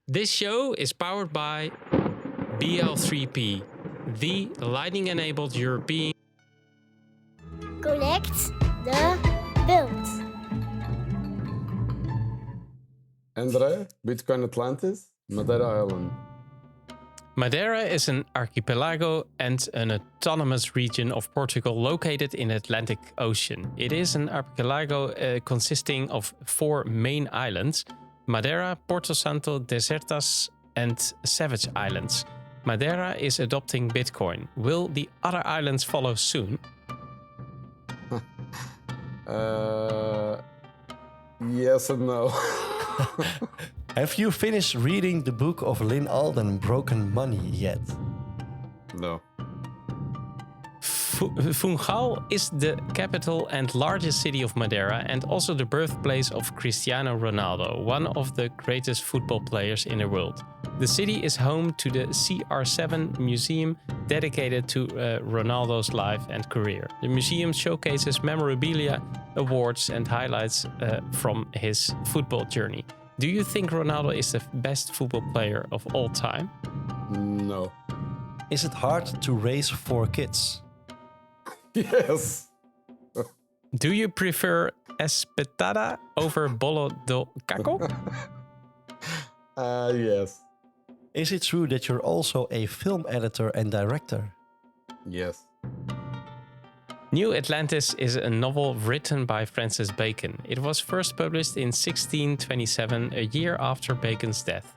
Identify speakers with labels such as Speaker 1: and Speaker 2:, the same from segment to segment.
Speaker 1: This show is powered by BL3P, the lightning-enabled European...
Speaker 2: Connect the world.
Speaker 3: André, Bitcoin Atlantis, Madeira Island.
Speaker 1: Madeira is an archipelago and an autonomous region of Portugal located in the Atlantic Ocean. It is an archipelago consisting of 4 main islands: Madeira, Porto Santo, Desertas and Savage Islands. Madeira is adopting Bitcoin. Will the other islands follow soon?
Speaker 3: Yes and no.
Speaker 4: Have you finished reading the book of Lynn Alden, Broken Money, yet?
Speaker 3: No.
Speaker 1: Funchal is the capital and largest city of Madeira and also the birthplace of Cristiano Ronaldo, one of the greatest football players in the world. The city is home to the CR7 Museum, dedicated to Ronaldo's life and career. The museum showcases memorabilia, awards and highlights from his football journey. Do you think Ronaldo is the best football player of all time?
Speaker 3: No.
Speaker 4: Is it hard to raise 4 kids?
Speaker 3: Yes.
Speaker 1: Do you prefer espetada over bolo do caco?
Speaker 3: Yes.
Speaker 4: Is it true that you're also a film editor and director?
Speaker 3: Yes.
Speaker 1: New Atlantis is a novel written by Francis Bacon. It was first published in 1627, a year after Bacon's death.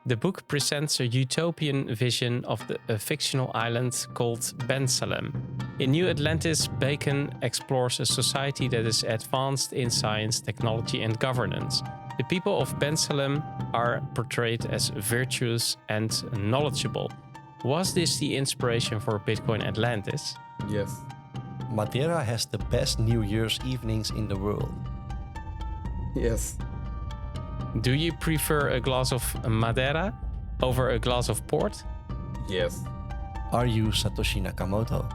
Speaker 1: The book presents a utopian vision of a fictional island called Ben Salem. In New Atlantis, Bacon explores a society that is advanced in science, technology and governance. The people of Ben Salem are portrayed as virtuous and knowledgeable. Was this the inspiration for Bitcoin Atlantis?
Speaker 3: Yes.
Speaker 4: Madeira has the best New Year's evenings in the world.
Speaker 3: Yes.
Speaker 1: Do you prefer a glass of Madeira over a glass of port?
Speaker 3: Yes.
Speaker 4: Are you Satoshi Nakamoto?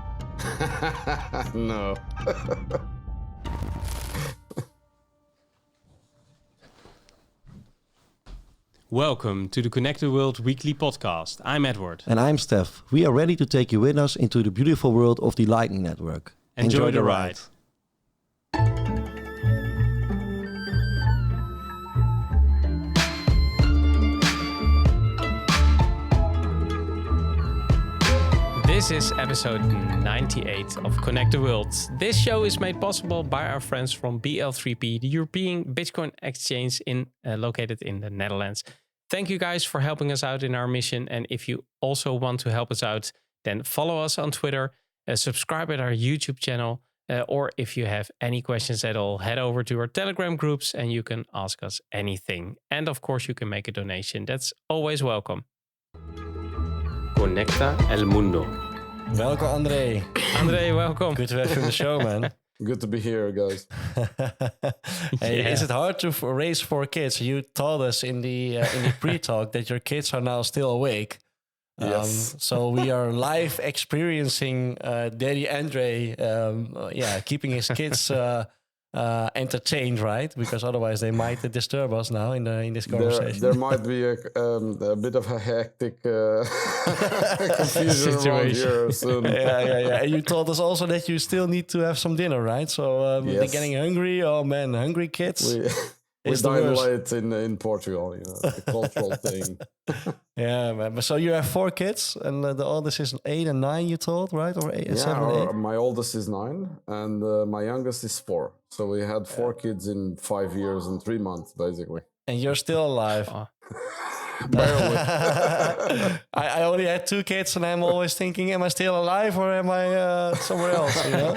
Speaker 3: No.
Speaker 1: Welcome to the Connect the World weekly podcast. I'm Edward.
Speaker 4: And I'm Steph. We are ready to take you with us into the beautiful world of the Lightning Network.
Speaker 1: Enjoy the ride. This is episode 98 of Connect the World. This show is made possible by our friends from BL3P, the European Bitcoin exchange located in the Netherlands. Thank you guys for helping us out in our mission. And if you also want to help us out, then follow us on Twitter, subscribe at our YouTube channel, or if you have any questions at all, head over to our Telegram groups and you can ask us anything. And of course, you can make a donation. That's always welcome. Conecta el mundo.
Speaker 4: Welcome, André.
Speaker 1: André, welcome.
Speaker 4: Good to have you on the show, man.
Speaker 3: Good to be here, guys.
Speaker 4: Hey,
Speaker 1: Yeah.
Speaker 4: is it hard to raise 4 kids? You told us in the pre-talk that your kids are now still awake.
Speaker 3: Yes.
Speaker 4: So we are live experiencing Daddy André, keeping his kids entertained, right? Because otherwise they might disturb us now in this conversation.
Speaker 3: There might be a bit of a hectic confusion around here soon.
Speaker 4: yeah. And you told us also that you still need to have some dinner, right? So they're
Speaker 3: Yes.
Speaker 4: getting hungry. Oh man, hungry kids.
Speaker 3: We
Speaker 4: It's the
Speaker 3: dine
Speaker 4: worst.
Speaker 3: late in Portugal, the cultural thing.
Speaker 4: Yeah, man. But so you have 4 kids, and the oldest is 8 and 9. You told, right? Or 7 and 8.
Speaker 3: My oldest is 9 and my youngest is 4. So we had 4 kids in 5 years and 3 months, basically.
Speaker 4: And you're still alive.
Speaker 3: Barely.
Speaker 4: I only had 2 kids, and I'm always thinking, am I still alive or am I somewhere else? You know?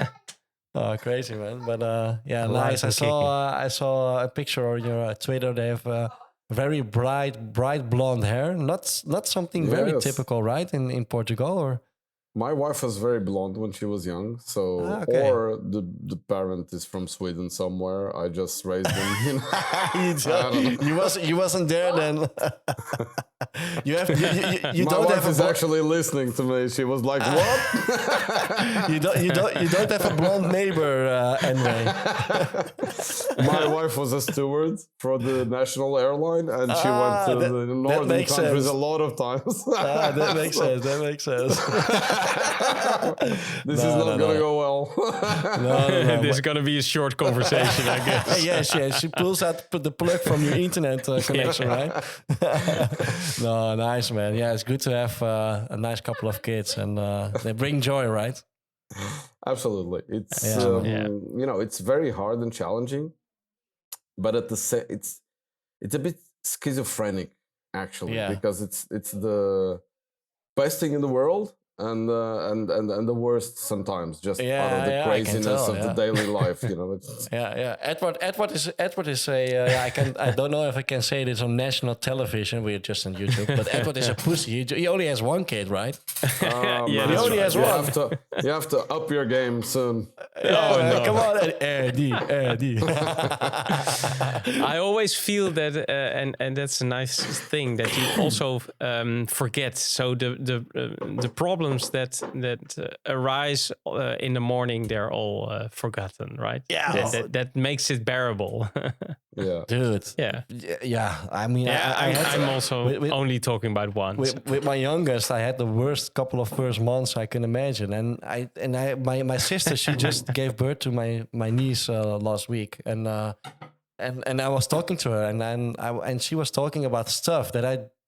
Speaker 4: Oh, crazy, man! But nice. I saw a picture on your Twitter. They have very bright blonde hair. Not something very
Speaker 3: Yes.
Speaker 4: typical, right? In Portugal, or
Speaker 3: My wife was very blonde when she was young, so
Speaker 4: Okay.
Speaker 3: or the parent is from Sweden somewhere. I just raised them. You know?
Speaker 4: you wasn't there then. you have you
Speaker 3: My
Speaker 4: don't
Speaker 3: wife
Speaker 4: have a
Speaker 3: is actually listening to me. She was like, "What?"
Speaker 4: you don't have a blonde neighbor, André.
Speaker 3: My wife was a steward for the national airline, and she went to the northern countries a lot of times.
Speaker 4: That makes sense. That makes sense.
Speaker 3: This is not going to go well.
Speaker 1: This is going to be a short conversation, I guess.
Speaker 4: Yes. She pulls out the plug from your internet connection, right? No, nice, man. Yeah, it's good to have a nice couple of kids, and they bring joy, right?
Speaker 3: Absolutely, it's
Speaker 1: Yeah.
Speaker 3: you know, it's very hard and challenging, but at the same, it's a bit schizophrenic actually, because it's the best thing in the world and the worst sometimes, just out of the craziness of the daily life, you know.
Speaker 4: Edward is a I don't know if I can say this on national television. We're just on YouTube, but Edward is a pussy. He only has one kid, right?
Speaker 1: He
Speaker 4: only has one.
Speaker 3: You have to up your game soon.
Speaker 4: Come on, Eddie.
Speaker 1: I always feel that, and that's a nice thing that you also forget. So the problems that arise in the morning, they're all forgotten, right?
Speaker 4: Yeah,
Speaker 1: that makes it bearable.
Speaker 3: Yeah,
Speaker 4: dude.
Speaker 1: Yeah.
Speaker 4: I mean,
Speaker 1: I'm also only talking about one.
Speaker 4: With my youngest, I had the worst couple of first months I can imagine, and my sister, she just gave birth to my niece last week, and I was talking to her, and she was talking about stuff that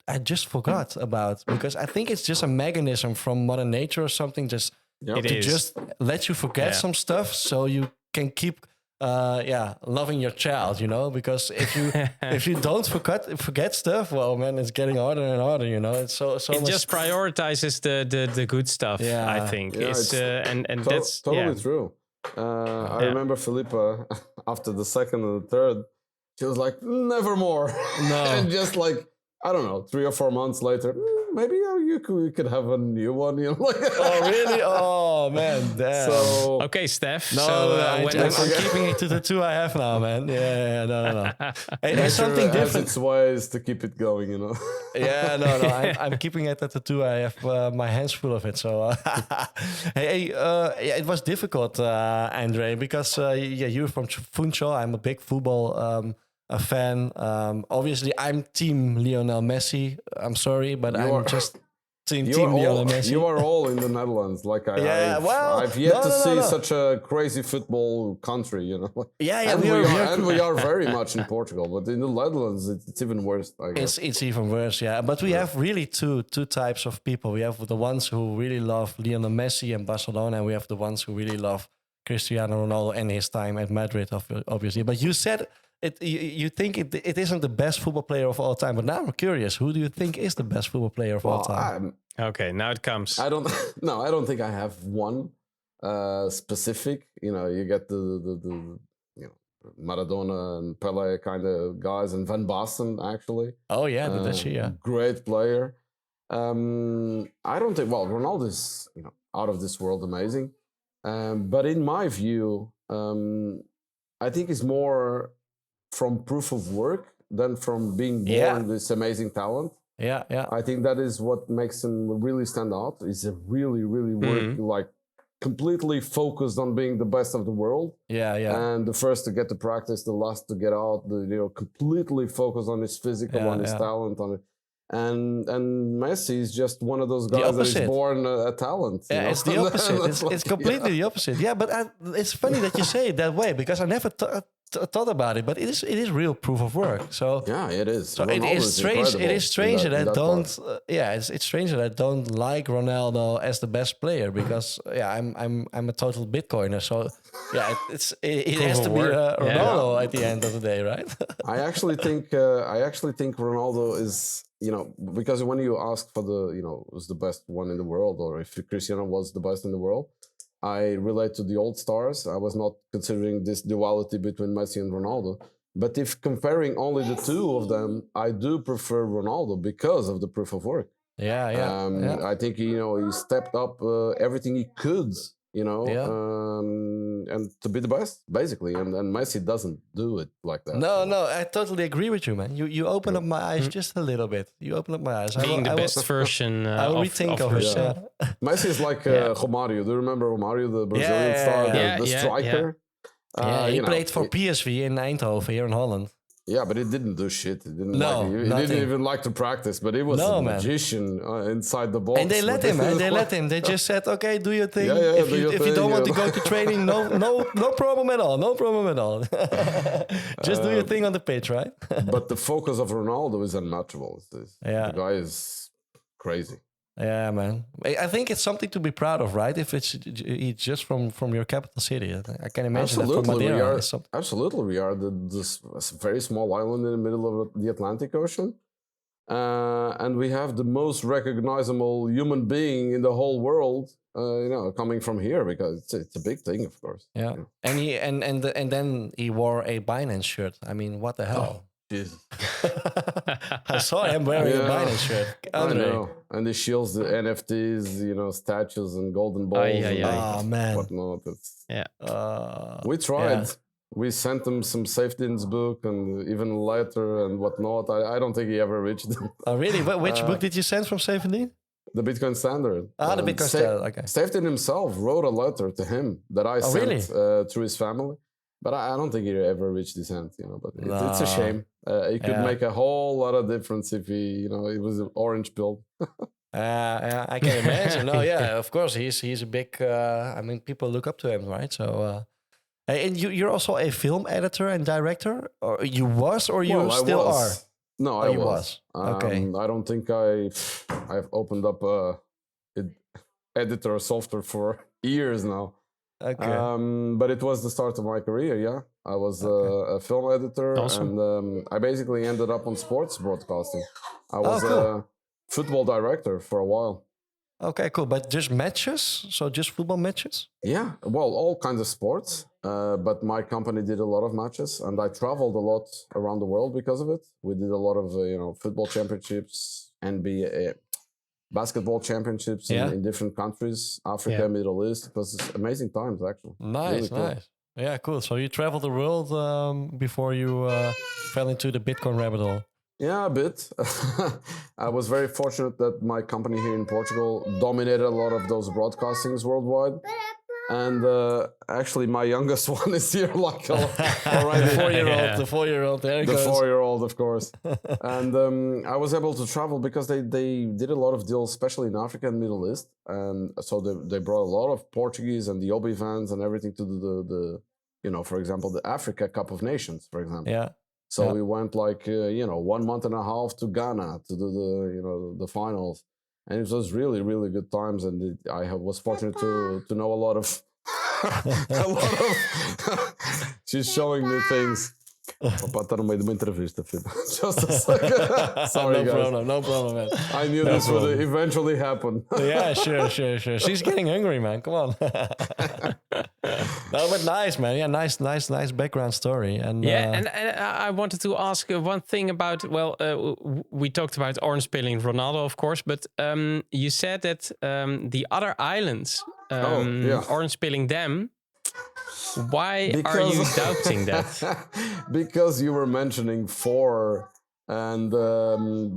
Speaker 4: I just forgot about, because I think it's just a mechanism from Mother Nature or something, just just let you forget some stuff so you can keep loving your child, you know, because if you don't forget stuff, well, man, it's getting harder and harder, you know. It's so
Speaker 1: it
Speaker 4: much
Speaker 1: just prioritizes the good stuff. I think it's and that's
Speaker 3: totally true. I remember Philippa after the second and the third, she was like, never more.
Speaker 4: No.
Speaker 3: And just like, I don't know, 3 or 4 months later, maybe you could have a new one, you know. Like,
Speaker 4: oh, really? Oh, man, damn.
Speaker 3: So,
Speaker 1: okay, Steph.
Speaker 4: No, I'm keeping it to the 2 I have now, man. Yeah, no. It's something different.
Speaker 3: Has its ways to keep it going, you know.
Speaker 4: Yeah, no. I'm keeping it at the 2 I have my hands full of it. So, it was difficult, André, because you're from Funchal. I'm a big football a fan. Obviously, I'm Team Lionel Messi. I'm sorry, but I'm just Team Lionel Messi.
Speaker 3: You are all in the Netherlands. Like I've yet to see such a crazy football country, you know. And we are very much in Portugal, but in the Netherlands, it's even worse. I guess
Speaker 4: it's even worse. Yeah, but we have really two types of people. We have the ones who really love Lionel Messi and Barcelona, and we have the ones who really love Cristiano Ronaldo and his time at Madrid, obviously. But you said you think it isn't the best football player of all time, but now I'm curious. Who do you think is the best football player of all time?
Speaker 1: Okay, now it comes.
Speaker 3: I don't think I have one specific. You know, you get the you know, Maradona and Pele kind of guys, and Van Basten actually.
Speaker 4: Oh yeah,
Speaker 3: great player. I don't think. Well, Ronaldo is, you know, out of this world amazing, but in my view, I think it's more from proof of work than from being born this amazing talent.
Speaker 4: Yeah.
Speaker 3: I think that is what makes him really stand out. He's a really work, like completely focused on being the best of the world.
Speaker 4: Yeah.
Speaker 3: And the first to get to practice, the last to get out. Completely focused on his physical, on his talent, on it. And Messi is just one of those guys that is born a talent.
Speaker 4: Yeah, it's the opposite. It's completely the opposite. Yeah, but it's funny that you say it that way, because I never thought about it. But it is real proof of work. So
Speaker 3: yeah, it is.
Speaker 4: So it is strange. It is strange that I don't. It's strange that I don't like Ronaldo as the best player, because I'm a total Bitcoiner. So yeah, it has to be Ronaldo at the end of the day, right?
Speaker 3: I actually think Ronaldo is. You know, because when you ask for who's the best one in the world, or if Cristiano was the best in the world, I relate to the old stars. I was not considering this duality between Messi and Ronaldo. But if comparing only the two of them, I do prefer Ronaldo because of the proof of work.
Speaker 4: Yeah.
Speaker 3: I think he stepped up everything he could, and to be the best, basically. And Messi doesn't do it like that.
Speaker 4: No, I totally agree with you, man. You open up my eyes just a little bit. You open up my eyes.
Speaker 1: Being the best version
Speaker 4: I will rethink of it.
Speaker 1: yourself.
Speaker 3: Messi is like Romario. Do you remember Romario, the Brazilian star, the striker?
Speaker 4: Yeah, he played for PSV in Eindhoven here in Holland.
Speaker 3: Yeah, but he didn't do shit. He didn't even like to practice, but he was a magician inside the box.
Speaker 4: And they let him, man. They let him. They just said, okay, do your thing.
Speaker 3: Yeah,
Speaker 4: if you don't want to go to training, no problem at all. No problem at all. Just do your thing on the pitch, right?
Speaker 3: But the focus of Ronaldo is unmatchable. The guy is crazy.
Speaker 4: Yeah, man. I think it's something to be proud of, right? If it's just from your capital city. I can imagine that from Madeira.
Speaker 3: Absolutely. We are this very small island in the middle of the Atlantic Ocean. And we have the most recognizable human being in the whole world, coming from here, because it's a big thing, of course.
Speaker 4: Yeah. And then he wore a Binance shirt. I mean, what the hell?
Speaker 3: Oh, Jesus.
Speaker 4: I saw him wearing a Binance shirt. André.
Speaker 3: I know. And he shields the NFTs, statues and golden balls.
Speaker 4: And man.
Speaker 3: Whatnot.
Speaker 1: Yeah.
Speaker 3: We tried. Yeah. We sent him some safety in his book and even a letter and whatnot. I don't think he ever reached it.
Speaker 4: Oh, really? Which book did you send from Safety?
Speaker 3: The Bitcoin Standard.
Speaker 4: The Bitcoin Standard, okay.
Speaker 3: Safety himself wrote a letter to him that I sent through his family. But I don't think he ever reached his hand, but it's a shame. He could make a whole lot of difference if he was orange pilled.
Speaker 4: I can imagine. No, yeah, of course. He's a big, people look up to him, right? So, and you're also a film editor and director? Or you was, or you still are?
Speaker 3: No, I was.
Speaker 4: Okay.
Speaker 3: I don't think I've opened up editor software for years now.
Speaker 4: Okay.
Speaker 3: But it was the start of my career, yeah. I was a film editor, and I basically ended up on sports broadcasting. I was a football director for a while.
Speaker 4: Okay, cool. But just matches? So just football matches?
Speaker 3: Yeah, well, all kinds of sports. But my company did a lot of matches, and I traveled a lot around the world because of it. We did a lot of, football championships, NBA, basketball championships in different countries, Africa, Middle East. It was amazing times, actually.
Speaker 4: Nice, really cool. Nice. Yeah, cool. So you traveled the world before you fell into the Bitcoin rabbit hole?
Speaker 3: Yeah, a bit. I was very fortunate that my company here in Portugal dominated a lot of those broadcastings worldwide. And actually, my youngest one is here, like already.
Speaker 4: The 4-year-old, there he goes.
Speaker 3: The 4-year-old, of course. And I was able to travel because they did a lot of deals, especially in Africa and Middle East. And so they brought a lot of Portuguese and the Obi fans and everything to the for example, the Africa Cup of Nations, for example.
Speaker 4: Yeah.
Speaker 3: So we went 1 month and a half to Ghana to do the finals. And it was really, really good times, and I was fortunate to know a lot of. She's showing me things. Opa, está no meio de uma entrevista, filho. Just a second. Sorry, guys.
Speaker 4: No problem, man.
Speaker 3: I knew this would eventually happen.
Speaker 4: Yeah, sure. She's getting hungry, man. Come on. No, but nice, man. Yeah, nice background story. And
Speaker 1: and I wanted to ask one thing about. Well, we talked about orange pilling Ronaldo, of course, but you said that the other islands, orange pilling them. Why are you doubting that?
Speaker 3: Because you were mentioning 4, and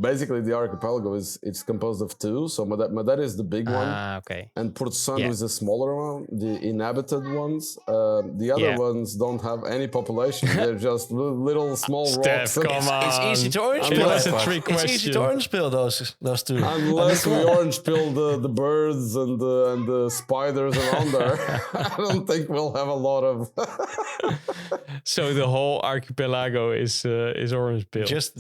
Speaker 3: basically the archipelago it's composed of 2. So Madeira is the big one,
Speaker 1: okay.
Speaker 3: And Porto Santo is the smaller one, the inhabited ones. The other ones don't have any population; they're just little small rocks.
Speaker 1: Come on.
Speaker 4: It's easy to orange pill. It's easy to orange pill those 2.
Speaker 3: Unless we orange pill the birds and the spiders around there, I don't think we'll have a lot of.
Speaker 1: So the whole archipelago is orange pill.
Speaker 3: It's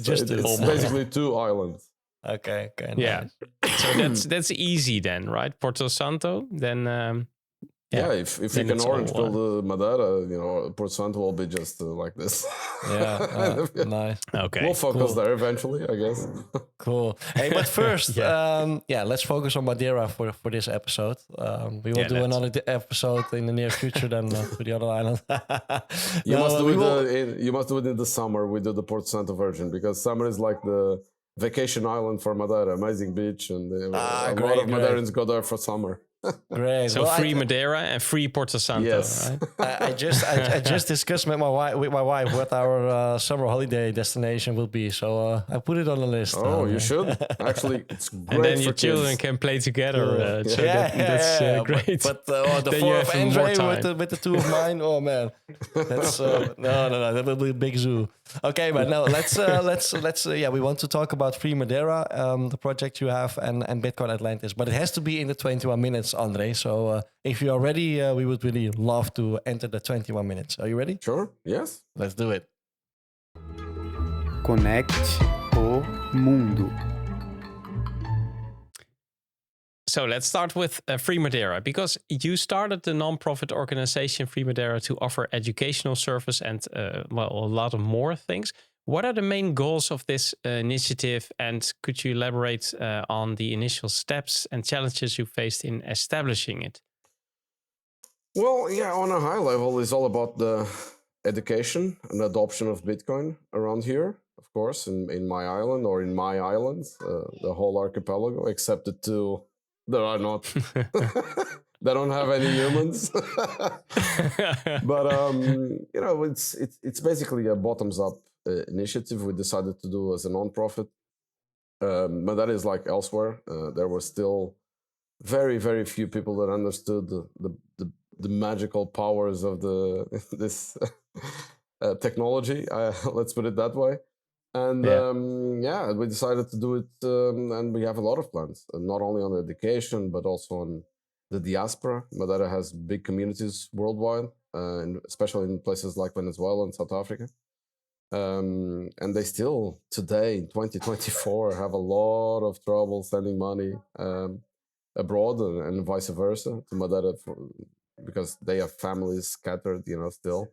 Speaker 3: basically 2 islands.
Speaker 4: Okay.
Speaker 1: Yeah.
Speaker 4: Nice.
Speaker 1: So that's easy then, right? Porto Santo, then.
Speaker 3: If you can orange pill the Madeira, Porto Santo will be just like this.
Speaker 4: Yeah, nice.
Speaker 1: Okay,
Speaker 3: we'll focus there eventually, I guess.
Speaker 4: Cool. Hey, but first, let's focus on Madeira for this episode. We will do another episode in the near future than for the other island.
Speaker 3: You must do it in the summer. We do the Porto Santo version because summer is like the vacation island for Madeira, amazing beach, and a lot of Madeirans go there for summer.
Speaker 4: Great.
Speaker 1: So free Madeira and free Porto Santo,
Speaker 3: Yes.
Speaker 1: right?
Speaker 4: I just discussed with my wife what our summer holiday destination will be. So I put it on the list.
Speaker 3: Oh, you should. Actually, it's great
Speaker 1: And then
Speaker 3: for
Speaker 1: your children
Speaker 3: kids.
Speaker 1: can play together. So
Speaker 4: Yeah,
Speaker 1: that's great.
Speaker 4: But the
Speaker 1: Then you
Speaker 4: four
Speaker 1: have
Speaker 4: of
Speaker 1: more
Speaker 4: André
Speaker 1: time.
Speaker 4: with the two of mine. Oh man, that's no. That will be a big zoo. Okay, but no, let's we want to talk about Free Madeira, the project you have, and Bitcoin Atlantis. But it has to be in the 21 minutes, André. So if you are ready, we would really love to enter the 21 minutes. Are you ready?
Speaker 3: Sure. Yes.
Speaker 4: Let's do it.
Speaker 5: Conecte o mundo.
Speaker 1: So let's start with Free Madeira, because you started the non-profit organization Free Madeira to offer educational service and a lot of more things. What are the main goals of this initiative, and could you elaborate on the initial steps and challenges you faced in establishing it?
Speaker 3: Well, yeah, on a high level, it's all about the education and adoption of Bitcoin around here, of course, in my island or in my islands, the whole archipelago, except the two that are not, they don't have any humans. But, it's basically a bottoms up initiative we decided to do as a non-profit. But that is like elsewhere. There were still very, very few people that understood the magical powers of this technology. Let's put it that way. And we decided to do it, and we have a lot of plans, not only on education, but also on the diaspora. Madeira has big communities worldwide, and especially in places like Venezuela and South Africa. And they still, today, in 2024, have a lot of trouble sending money abroad and vice versa to Madeira because they have families scattered, still.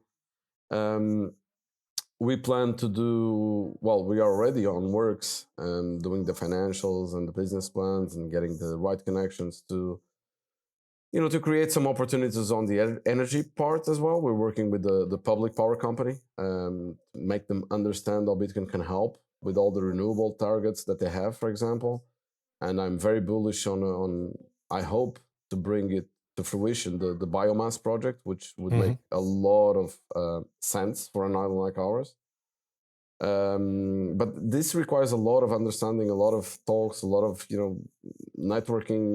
Speaker 3: We plan to do, we are already on works and doing the financials and the business plans and getting the right connections to create some opportunities on the energy part as well. We're working with the public power company, make them understand how Bitcoin can help with all the renewable targets that they have, for example. And I'm very bullish on I hope to bring it to fruition, the biomass project, which would make a lot of sense for an island like ours. But this requires a lot of understanding, a lot of talks, a lot of networking,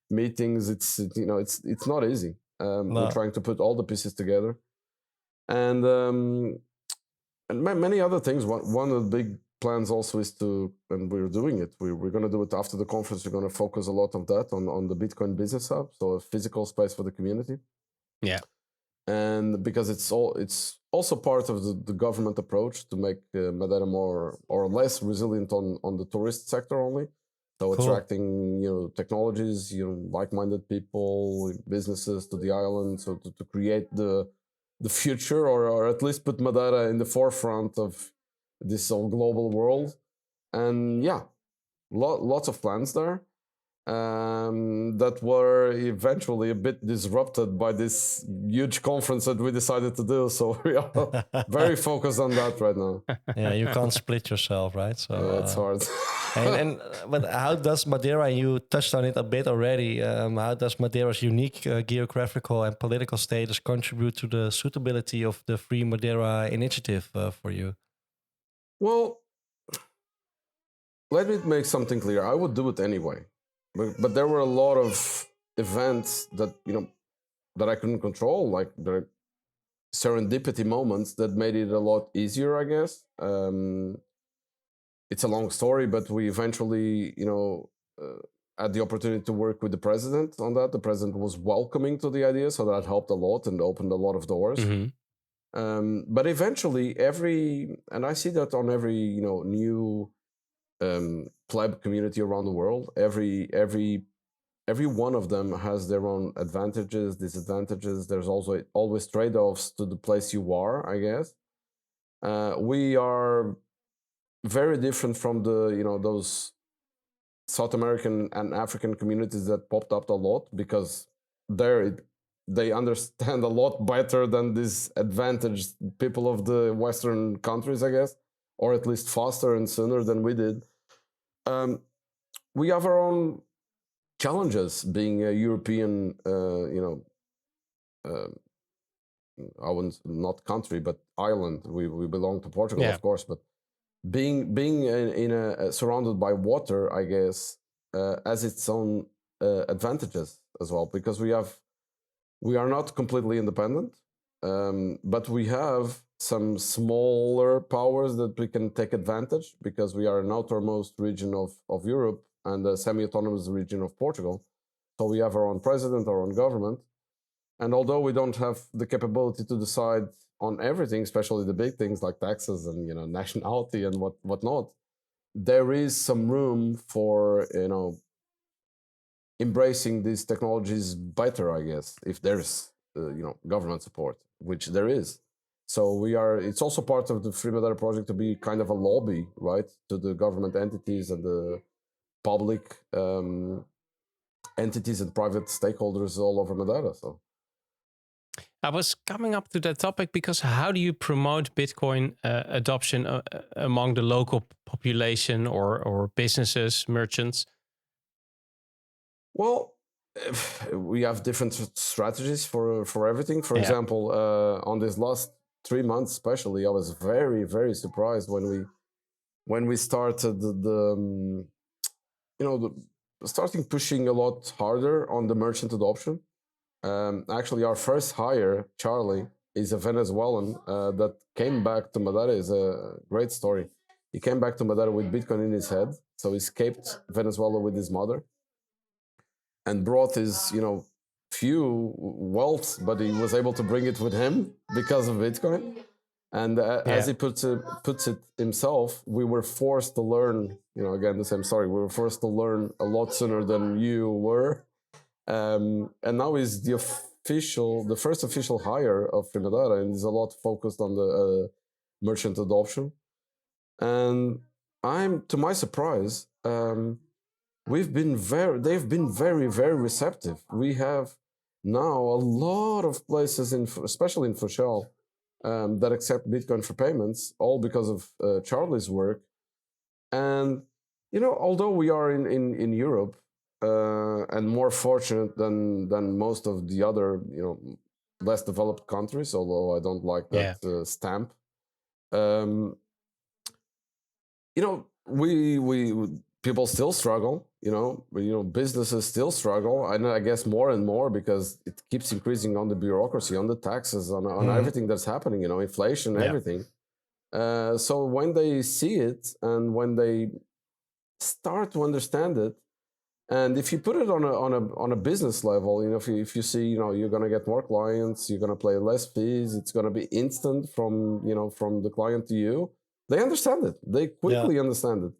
Speaker 3: meetings. It's not easy. We're trying to put all the pieces together, and many other things. One of the big plans also is and we're doing it. We're going to do it after the conference. We're going to focus a lot of that on the Bitcoin Business Hub, so a physical space for the community.
Speaker 1: Yeah,
Speaker 3: and because it's also part of the government approach to make Madeira more or less resilient on the tourist sector only. So attracting technologies, like-minded people, businesses to the island, so to create the future or at least put Madeira in the forefront of this whole global world. And lots of plans there that were eventually a bit disrupted by this huge conference that we decided to do. So we are very focused on that right now.
Speaker 4: Yeah, you can't split yourself, right? So
Speaker 3: it's hard.
Speaker 4: But how does Madeira, you touched on it a bit already, how does Madeira's unique geographical and political status contribute to the suitability of the Free Madeira initiative for you?
Speaker 3: Well, let me make something clear. I would do it anyway. But there were a lot of events that that I couldn't control, like the serendipity moments that made it a lot easier, I guess. It's a long story, but we eventually had the opportunity to work with the president on that. The president was welcoming to the idea, so that helped a lot and opened a lot of doors. But eventually, and I see that on every new pleb community around the world, every one of them has their own advantages, disadvantages. There's also always trade-offs to the place you are, I guess. We are very different from those South American and African communities that popped up a lot, because they understand a lot better than these advantaged people of the Western countries, I guess. or at least faster and sooner than we did. We have our own challenges being a European, I wouldn't, not country, but island. We belong to Portugal, of course, but being in a surrounded by water, I guess, has its own advantages as well, because we are not completely independent, but we have some smaller powers that we can take advantage, because we are an outermost region of Europe and a semi-autonomous region of Portugal. So we have our own president, our own government. And although we don't have the capability to decide on everything, especially the big things like taxes and nationality and whatnot, there is some room for embracing these technologies better, I guess, if there's government support, which there is. So it's also part of the Free Madeira project to be kind of a lobby, right, to the government entities and the public entities and private stakeholders all over Madeira. So
Speaker 1: I was coming up to that topic because how do you promote Bitcoin adoption among the local population or businesses, merchants?
Speaker 3: Well, we have different strategies for everything. For example, on this last 3 months, especially, I was very, very surprised when we started starting pushing a lot harder on the merchant adoption. Actually, our first hire, Charlie, is a Venezuelan that came back to Madeira. Is a great story. He came back to Madeira with Bitcoin in his head, so he escaped Venezuela with his mother and brought his, few wealth, but he was able to bring it with him because of Bitcoin. And as he puts it himself, we were forced to learn, again, the same story. We were forced to learn a lot sooner than you were. And now he's the first official hire of Free Madeira, and is a lot focused on the merchant adoption. And to my surprise, they've been very, very receptive. We have now a lot of places, especially in Funchal, that accept Bitcoin for payments, all because of Charlie's work. And although we are in Europe and more fortunate than most of the other less developed countries, although I don't like that stamp. We people still struggle, businesses still struggle. I guess more and more because it keeps increasing on the bureaucracy, on the taxes, on everything that's happening, inflation, everything. So when they see it and when they start to understand it, and if you put it on a business level, if you see, you're going to get more clients, you're going to pay less fees, it's going to be instant from the client to you. They understand it. They quickly understand it.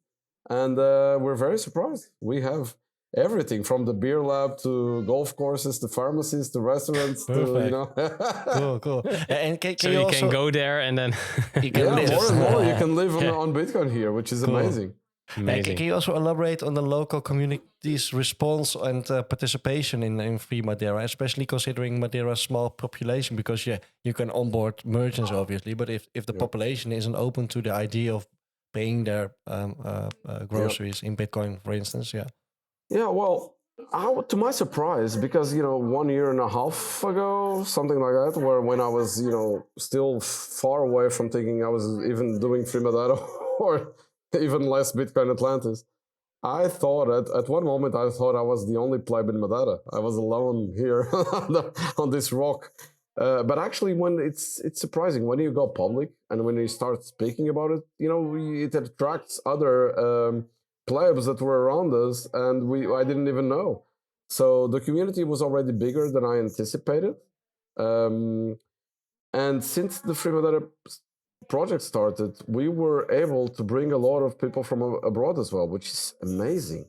Speaker 3: And we're very surprised. We have everything from the beer lab to golf courses to pharmacies to restaurants.
Speaker 4: Cool. And
Speaker 1: you can go there and then
Speaker 4: you can live.
Speaker 3: More and more you can live on Bitcoin here, which is amazing.
Speaker 4: Can you also elaborate on the local community's response and participation in Free Madeira, especially considering Madeira's small population? Because you can onboard merchants, obviously, but if the population isn't open to the idea of paying their groceries in Bitcoin, for instance,
Speaker 3: Yeah, well, to my surprise, because 1.5 years ago, something like that, when I was still far away from thinking I was even doing Free Madeira or even less Bitcoin Atlantis, I thought at one moment I thought I was the only pleb in Madeira. I was alone here on this rock. But actually, when it's surprising when you go public and when you start speaking about it, it attracts other plebs that were around us, and I didn't even know. So the community was already bigger than I anticipated. And since the Free Madeira project started, we were able to bring a lot of people from abroad as well, which is amazing.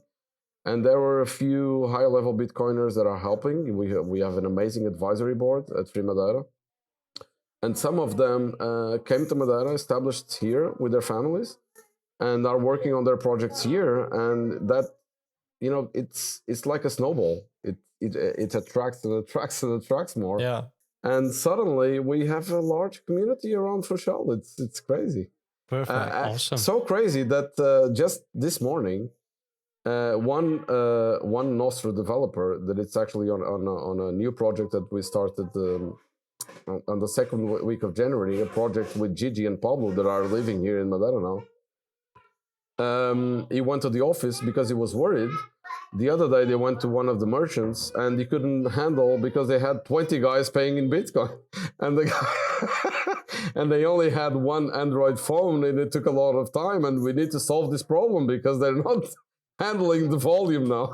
Speaker 3: And there were a few high-level Bitcoiners that are helping. We have an amazing advisory board at Free Madeira. And some of them came to Madeira, established here with their families, and are working on their projects here. And that, it's like a snowball. It attracts and attracts and attracts more.
Speaker 4: Yeah.
Speaker 3: And suddenly we have a large community around Funchal. It's crazy.
Speaker 4: Perfect.
Speaker 1: Awesome.
Speaker 3: So crazy that just this morning, one Nostra developer that it's actually on a new project that we started on the second week of January, a project with Gigi and Pablo that are living here in Madeira now. He went to the office because he was worried. The other day they went to one of the merchants and he couldn't handle because they had 20 guys paying in Bitcoin, and the guy and they only had one Android phone, and it took a lot of time. And we need to solve this problem because they're not handling the volume now.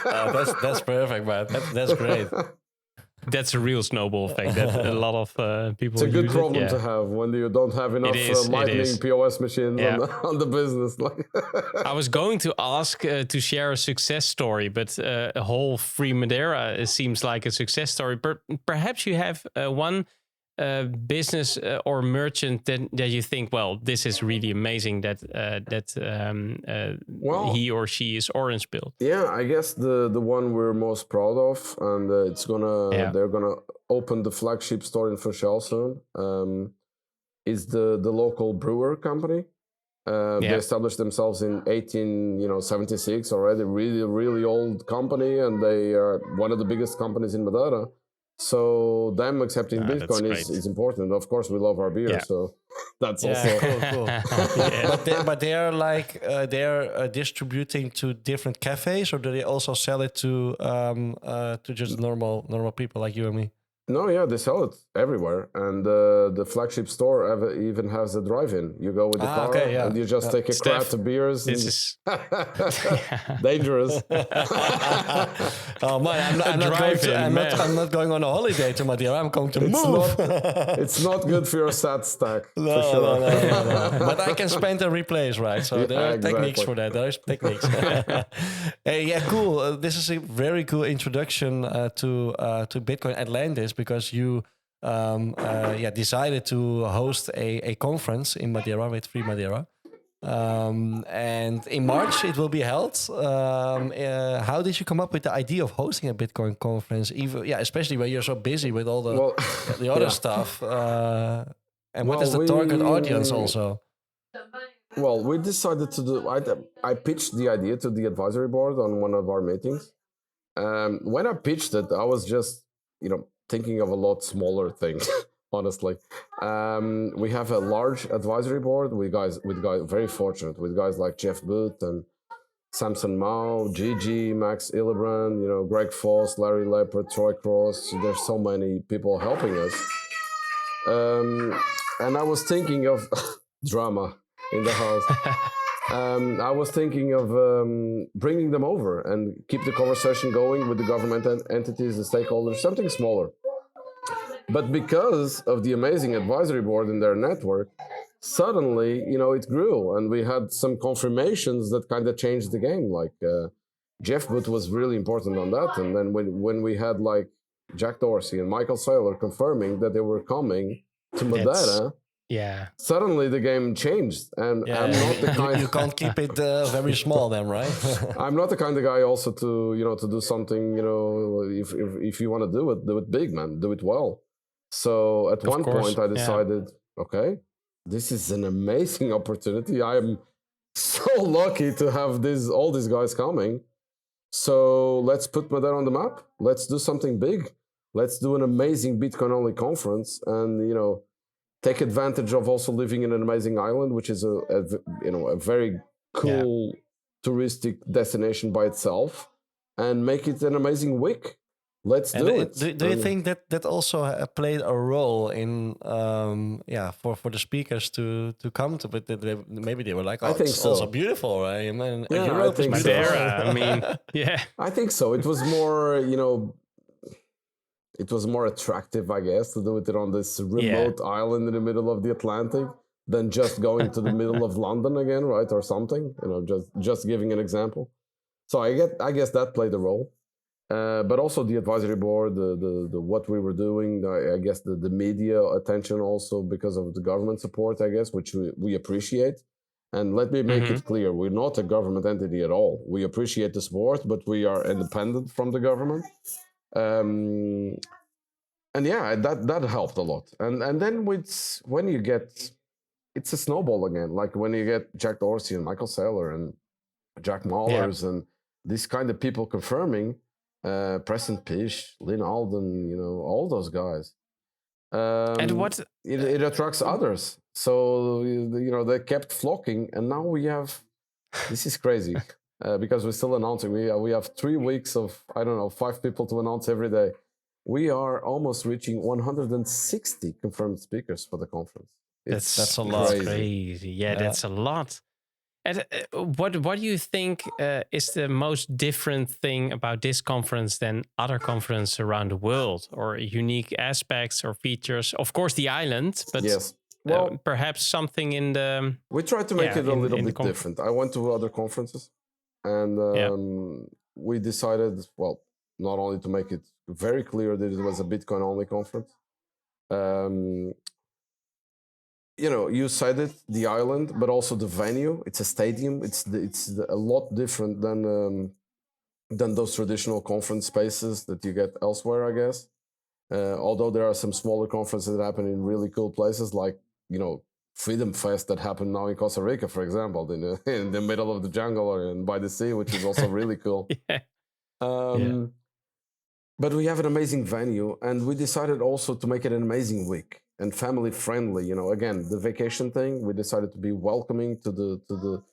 Speaker 4: That's perfect, man. That's great.
Speaker 1: That's a real snowball effect that a lot of people.
Speaker 3: It's a good
Speaker 1: use
Speaker 3: problem
Speaker 1: it.
Speaker 3: to have when you don't have enough lightning POS machines on the business.
Speaker 1: I was going to ask to share a success story, but a whole free Madeira seems like a success story. Perhaps you have one business or merchant that you think, well, this is really amazing that he or she is orange built.
Speaker 3: Yeah, I guess the one we're most proud of, and they're gonna open the flagship store in Funchal soon. Is the local brewer company. They established themselves in 1876 already. Really old company, and they are one of the biggest companies in Madeira. So them accepting Bitcoin is important. Of course, we love our beer, so that's also
Speaker 4: cool. But they are like they're distributing to different cafes, or do they also sell it to just normal people like you and me?
Speaker 3: No, yeah, they sell it everywhere, and the flagship store even has a drive-in. You go with the car, and you just take a crate of beers.
Speaker 1: This is
Speaker 3: dangerous.
Speaker 4: Oh man, I'm not going on a holiday to Madeira. I'm going to move.
Speaker 3: It's not good for your SAT stack.
Speaker 4: No,
Speaker 3: for sure.
Speaker 4: no. But I can spend and replace, right? So there are techniques for that. There is techniques. Hey, cool. This is a very cool introduction to Bitcoin Atlantis, because you decided to host a conference in Madeira with Free Madeira. And in March it will be held. How did you come up with the idea of hosting a Bitcoin conference? Especially when you're so busy with all the other stuff. And what is the target audience also?
Speaker 3: Well, we decided to do. I pitched the idea to the advisory board on one of our meetings. When I pitched it, I was just thinking of a lot smaller things. Honestly, we have a large advisory board with guys very fortunate with guys like Jeff Booth and Samson Mao, Gigi, Max Illebrand, Greg Foss, Larry Leopard, Troy Cross. There's so many people helping us. And I was thinking of drama in the house. I was thinking of bringing them over and keep the conversation going with the government entities, the stakeholders, something smaller. But because of the amazing advisory board in their network, suddenly, it grew, and we had some confirmations that kind of changed the game. Like Jeff Booth was really important on that, and then when we had like Jack Dorsey and Michael Saylor confirming that they were coming to Madeira, suddenly the game changed. And I'm not the kind.
Speaker 4: You can't keep it very small, then, right?
Speaker 3: I'm not the kind of guy also to do something. If you want to do it big, man. Do it well. So at one point I decided, okay, this is an amazing opportunity. I am so lucky to have all these guys coming. So let's put Madeira on the map. Let's do something big. Let's do an amazing Bitcoin only conference, and take advantage of also living in an amazing island, which is a very cool touristic destination by itself, and make it an amazing week. Let's do it.
Speaker 4: Do you think that also played a role in for the speakers to come to? But maybe they were like, oh, it's so. Also beautiful, right?
Speaker 3: Europe is
Speaker 1: Madeira. I mean,
Speaker 3: I think so. It was more, it was more attractive, I guess, to do it on this remote island in the middle of the Atlantic than just going to the middle of London again, right, or something. Just giving an example. So I guess that played a role. But also the advisory board, the what we were doing, I guess the media attention also because of the government support, I guess, which we appreciate. And let me make it clear, we're not a government entity at all. We appreciate the support, but we are independent from the government. And that helped a lot. And then when you get it's a snowball again. Like when you get Jack Dorsey and Michael Saylor and Jack Mahlers and these kind of people confirming, Preston Pish, Lynn Alden, all those guys.
Speaker 1: And what
Speaker 3: it attracts others. So they kept flocking, and now we have. This is crazy because we're still announcing. We have 3 weeks of 5 people to announce every day. We are almost reaching 160 confirmed speakers for the conference.
Speaker 1: That's a lot. Crazy. Yeah, that's a lot. And what do you think is the most different thing about this conference than other conferences around the world, or unique aspects or features? Of course, the island, but
Speaker 3: yes. Well,
Speaker 1: perhaps something in the...
Speaker 3: We tried to make it a little bit different. I went to other conferences, and we decided, well, not only to make it very clear that it was a Bitcoin-only conference. You said it, the island, but also the venue. It's a stadium. It's a lot different than those traditional conference spaces that you get elsewhere, I guess. Although there are some smaller conferences that happen in really cool places, like Freedom Fest that happened now in Costa Rica, for example, in the middle of the jungle or by the sea, which is also really cool. But we have an amazing venue, and we decided also to make it an amazing week and family friendly. Again, the vacation thing, we decided to be welcoming to the.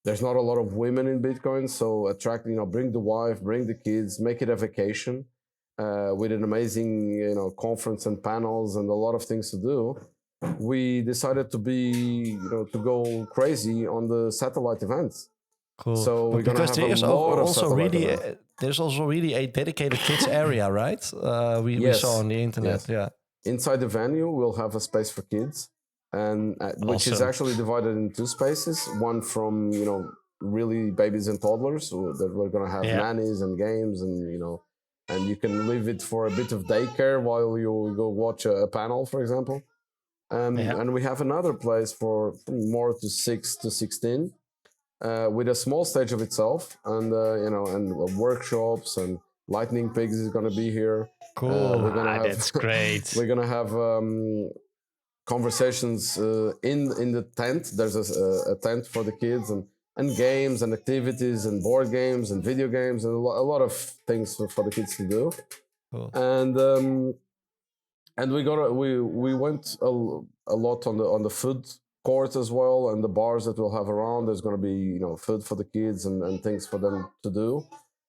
Speaker 3: There's not a lot of women in Bitcoin, so attract. Bring the wife, bring the kids, make it a vacation with an amazing conference and panels and a lot of things to do. We decided to be to go crazy on the satellite events.
Speaker 4: Cool.
Speaker 3: So we're gonna have a lot of satellite events.
Speaker 4: There's also really a dedicated kids area, right? We saw on the internet.
Speaker 3: Yes. Yeah. Inside the venue, we'll have a space for kids, and which is actually divided in 2 spaces. One from really babies and toddlers, that we're gonna have nannies and games, and and you can leave it for a bit of daycare while you go watch a panel, for example. And we have another place for more to 6 to 16. With a small stage of itself, and and workshops, and Lightning Pigs is going to be here.
Speaker 4: Cool,
Speaker 1: that's great.
Speaker 3: We're going to have conversations in the tent. There's a tent for the kids, and games and activities and board games and video games and a lot of things for the kids to do.
Speaker 4: Cool.
Speaker 3: And we went a lot on the food court as well, and the bars that we'll have around. There's going to be food for the kids and things for them to do,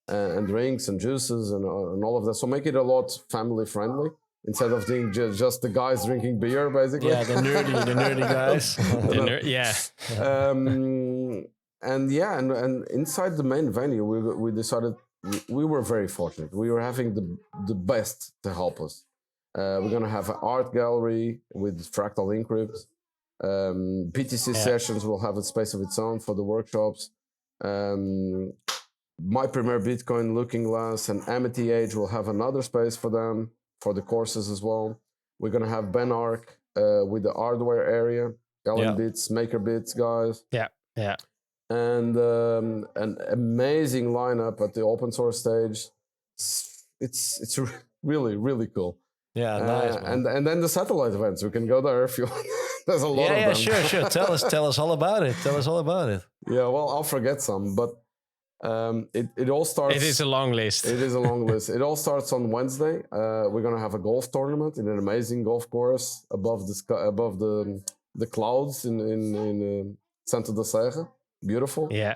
Speaker 3: and drinks and juices and all of that. So make it a lot family friendly instead of being just the guys drinking beer, basically.
Speaker 4: Yeah, the nerdy guys.
Speaker 3: And inside the main venue, we decided we were very fortunate. We were having the best to help us. We're going to have an art gallery with Fractal Encrypt. BTC sessions will have a space of its own for the workshops. My Premier Bitcoin, Looking Glass, and Amity Age will have another space for them for the courses as well. We're going to have Ben Arc with the hardware area, Alan Bits, Maker Bits guys.
Speaker 1: Yeah.
Speaker 3: And an amazing lineup at the open source stage. It's really, really cool.
Speaker 4: Yeah, nice.
Speaker 3: And then the satellite events, we can go there if you want. There's a lot of them.
Speaker 4: Yeah, sure. Tell us all about it.
Speaker 3: Yeah, well, I'll forget some, but it all starts.
Speaker 1: It is a long list.
Speaker 3: It is a long list. It all starts on Wednesday. We're gonna have a golf tournament in an amazing golf course above the sky, above the clouds in Santo da Serra. Beautiful.
Speaker 1: Yeah.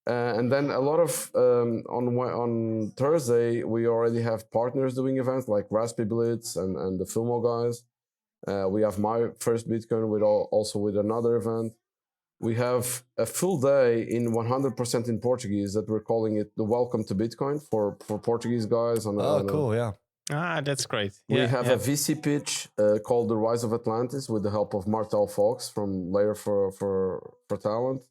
Speaker 3: And then a lot of on Thursday we already have partners doing events like Raspy Blitz and the Filmo guys. We have My First Bitcoin also with another event. We have a full day in 100% in Portuguese that we're calling it the Welcome to Bitcoin for Portuguese guys.
Speaker 4: Cool, yeah.
Speaker 1: That's great.
Speaker 3: We have a VC pitch called The Rise of Atlantis with the help of Martel Fox from Layer for Talent.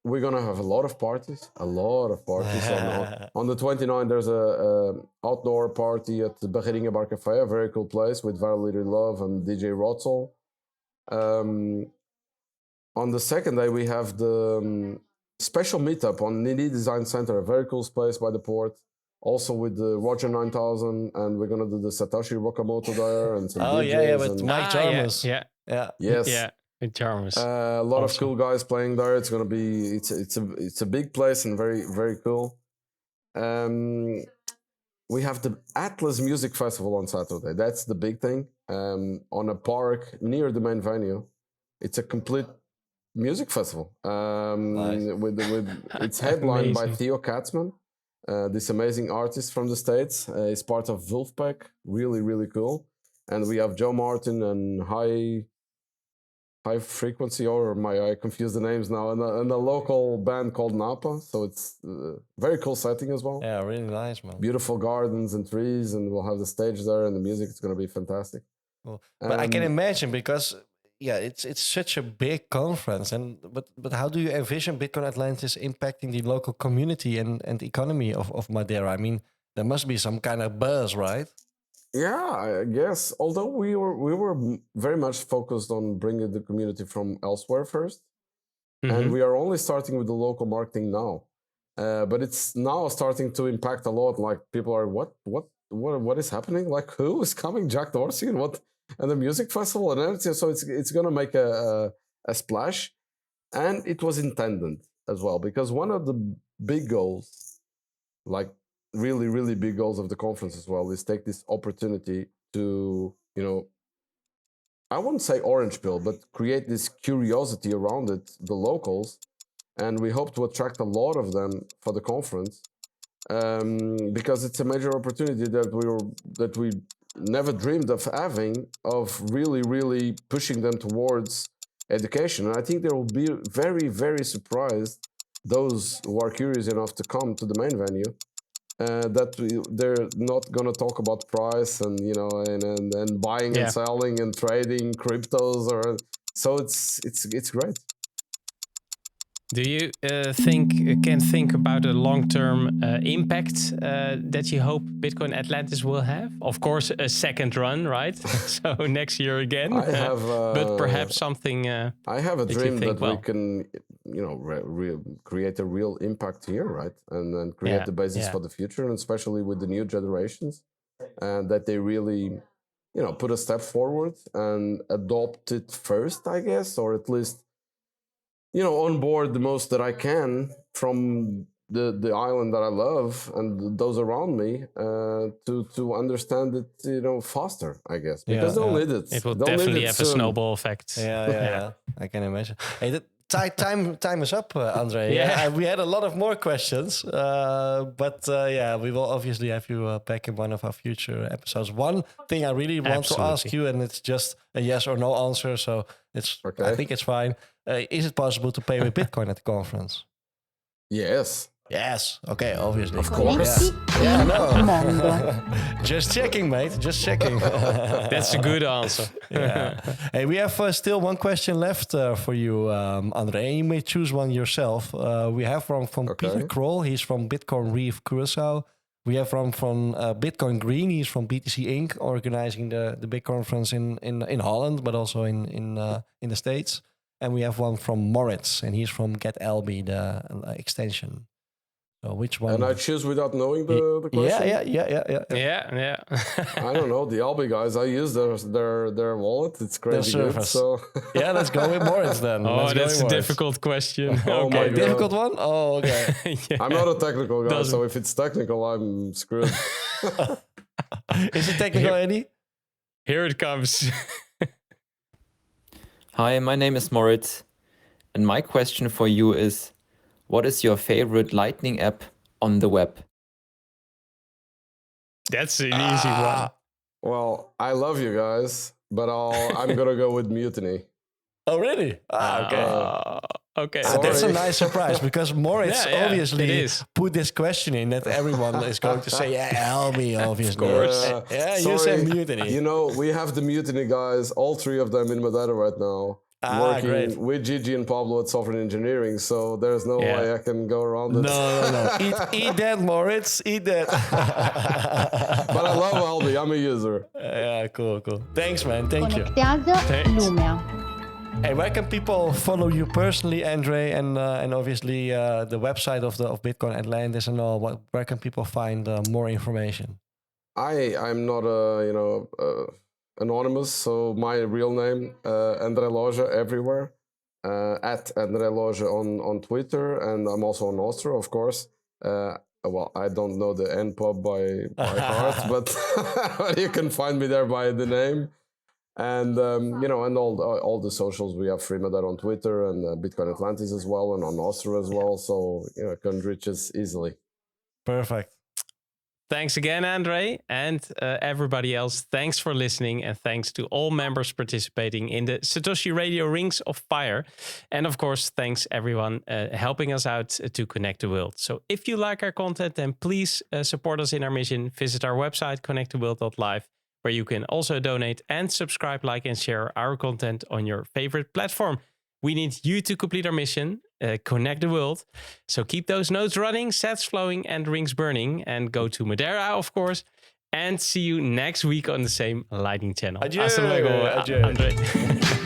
Speaker 3: We're gonna have a lot of parties. On the 29th, there's a outdoor party at the Barreirinha Bar Cafe, a very cool place with Valerie Love and DJ Rotzel. On the second day, we have the special meetup on Nini Design Center, a very cool space by the port. Also with the Roger 9000, and we're gonna do the Satoshi Wakamoto there and some DJs
Speaker 4: with Mike Jarmus. Yeah.
Speaker 3: Yes.
Speaker 1: Yeah, with Jarmus.
Speaker 3: A lot of
Speaker 1: Awesome.
Speaker 3: cool guys playing there. It's gonna be it's a big place and very very cool. We have the Atlas Music Festival on Saturday. That's the big thing. On a park near the main venue. It's a complete music festival.
Speaker 4: Nice.
Speaker 3: With it's headlined by
Speaker 1: Amazing.
Speaker 3: Theo Katzman, this amazing artist from the States. He's part of Wolfpack. Really really cool. And we have Joe Martin and High Frequency, or I confuse the names now, and a local band called Napa. So it's very cool setting as well.
Speaker 4: Yeah, really nice, man.
Speaker 3: Beautiful gardens and trees, and we'll have the stage there and the music. It's going to be fantastic.
Speaker 4: Cool. But I can imagine, because it's such a big conference, and but how do you envision Bitcoin Atlantis impacting the local community and economy of Madeira? I mean, there must be some kind of buzz, right?
Speaker 3: Yeah, I guess. Although we were very much focused on bringing the community from elsewhere 1st, and we are only starting with the local marketing now. But it's now starting to impact a lot. Like people are, what is happening? Like who is coming? Jack Dorsey and the music festival and everything. So it's gonna make a splash, and it was intended as well, because one of the big goals, like really really big goals of the conference as well, is take this opportunity to, I wouldn't say orange pill, but create this curiosity around it, the locals, and we hope to attract a lot of them for the conference, because it's a major opportunity that we never dreamed of having, of really really pushing them towards education. And I think they will be very very surprised, those who are curious enough to come to the main venue, that they're not gonna talk about price and and buying and selling and trading cryptos, or so it's great.
Speaker 1: Do you think about a long-term impact that you hope Bitcoin Atlantis will have? Of course, a second run, right? So next year again.
Speaker 3: I have,
Speaker 1: but perhaps something.
Speaker 3: I have a dream that
Speaker 1: well,
Speaker 3: we can, create a real impact here, right? And then create the basis for the future, and especially with the new generations, and that they really, put a step forward and adopt it first, I guess, or at least, on board the most that I can from the island that I love and those around me, to understand it, faster, I guess, because they'll need it.
Speaker 1: It will
Speaker 3: They'll
Speaker 1: definitely
Speaker 3: need it
Speaker 1: have
Speaker 3: soon.
Speaker 1: a snowball effect.
Speaker 4: Yeah. I can imagine. Hey, the time is up, André.
Speaker 1: Yeah.
Speaker 4: We had a lot of more questions, but we will obviously have you back in one of our future episodes. One thing I really want to ask you, and it's just a yes or no answer, so I think it's fine. Is it possible to pay with Bitcoin at the conference?
Speaker 3: Yes.
Speaker 4: Yes. Okay, obviously.
Speaker 3: Of course.
Speaker 4: Yeah, no. Just checking, mate. Just checking.
Speaker 1: That's a good answer.
Speaker 4: Yeah. Hey, we have still one question left for you, André. You may choose one yourself. We have one from Peter Kroll. He's from Bitcoin Reef Curacao. We have one from Bitcoin Green. He's from BTC Inc., organizing the big conference in Holland, but also in the States. And we have one from Moritz, and he's from GetLB, the extension. So which one?
Speaker 3: And I choose without knowing the question?
Speaker 4: Yeah.
Speaker 3: I don't know. The Albi guys, I use their wallet. It's crazy good. So
Speaker 4: yeah, let's go with Moritz then.
Speaker 1: That's a difficult question.
Speaker 3: Okay,
Speaker 4: difficult one? Oh, okay.
Speaker 3: I'm not a technical guy, so if it's technical, I'm screwed.
Speaker 4: Is it technical, Eddie?
Speaker 1: Here it comes.
Speaker 6: Hi, my name is Moritz, and my question for you is, what is your favorite Lightning app on the web?
Speaker 1: That's an easy one.
Speaker 3: Well, I love you guys, but I'm gonna go with Mutiny.
Speaker 4: Oh, really? Okay. That's a nice surprise, because Moritz obviously put this question in that everyone is going to say, LB, obviously.
Speaker 1: Of course.
Speaker 4: You said Mutiny.
Speaker 3: We have the Mutiny guys, all three of them in Madeira right now, working with Gigi and Pablo at Sovereign Engineering, so there's no way I can go around it.
Speaker 4: No. Eat that, Moritz. Eat that.
Speaker 3: But I love Albi. I'm a user.
Speaker 4: Yeah, cool. Thanks, man. Thank you.
Speaker 2: Conectado Lumea.
Speaker 4: Hey, where can people follow you personally, André, and obviously the website of Bitcoin Atlantis and all? Where can people find more information?
Speaker 3: I'm not anonymous. So my real name, André Loja, everywhere. At André Loja on Twitter, and I'm also on Nostra, of course. Well, I don't know the NPub by heart, but you can find me there by the name. And and all the socials. We have Free Madeira on Twitter and Bitcoin Atlantis as well, and on Nostra as well. So you can reach us easily.
Speaker 4: Perfect.
Speaker 1: Thanks again, André, and everybody else. Thanks for listening, and thanks to all members participating in the Satoshi Radio Rings of Fire. And of course, thanks everyone helping us out to connect the world. So if you like our content, then please support us in our mission. Visit our website, connecttheworld.live, where you can also donate and subscribe, like, and share our content on your favorite platform. We need you to complete our mission, connect the world. So keep those nodes running, sats flowing, and rings burning. And go to Madeira, of course. And see you next week on the same Lightning channel.
Speaker 4: Adieu.
Speaker 1: Hasta luego,
Speaker 4: Adieu.
Speaker 1: André.